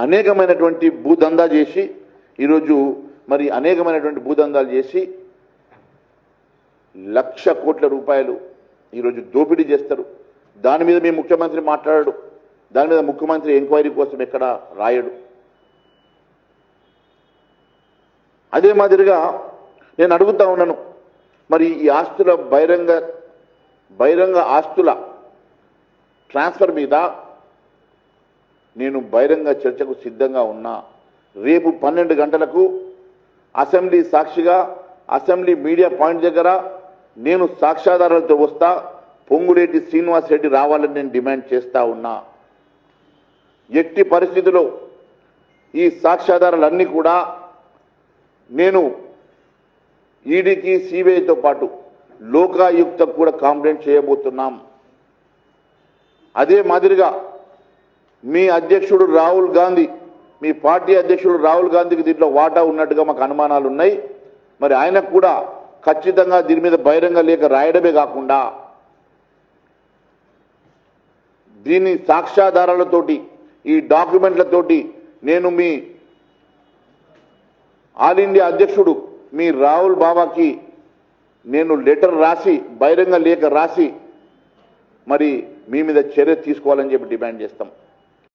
అనేకమైనటువంటి భూదందా చేసి ఈరోజు మరి అనేకమైనటువంటి భూదందాలు చేసి 1,00,000 కోట్ల రూపాయలు ఈరోజు దోపిడీ చేస్తారు. దాని మీద మీ ముఖ్యమంత్రి మాట్లాడాడు. దాని మీద ముఖ్యమంత్రి ఎంక్వైరీ కోసం ఎక్కడ రాయడు. అదే మాదిరిగా నేను అడుగుతా ఉన్నాను, మరి ఈ ఆస్తుల బహిరంగ ఆస్తుల ట్రాన్స్ఫర్ మీద నేను బహిరంగ చర్చకు సిద్ధంగా ఉన్నా. రేపు 12 గంటలకు అసెంబ్లీ సాక్షిగా అసెంబ్లీ మీడియా పాయింట్ దగ్గర నేను సాక్ష్యాధారాలతో వస్తా. పొంగులేటి శ్రీనివాస్ రెడ్డి రావాలని నేను డిమాండ్ చేస్తా ఉన్నా. ఎట్టి పరిస్థితిలో ఈ సాక్ష్యాధారాలన్నీ కూడా నేను ఈడీకి సిబిఐతో పాటు లోకాయుక్తకు కూడా కంప్లైంట్ చేయబోతున్నాం. అదే మాదిరిగా మీ అధ్యక్షుడు రాహుల్ గాంధీ, మీ పార్టీ అధ్యక్షుడు రాహుల్ గాంధీకి దీంట్లో వాటా ఉన్నట్టుగా మాకు అనుమానాలు ఉన్నాయి. మరి ఆయనకు కూడా ఖచ్చితంగా దీని మీద బహిరంగ లేఖ రాయడమే కాకుండా దీని సాక్ష్యాధారాలతోటి ఈ డాక్యుమెంట్లతోటి నేను మీ ఆల్ ఇండియా అధ్యక్షుడు మీ రాహుల్ బాబాకి నేను లెటర్ రాసి బహిరంగ లేఖ రాసి మరి మీ మీద చర్య తీసుకోవాలని చెప్పి డిమాండ్ చేస్తాం.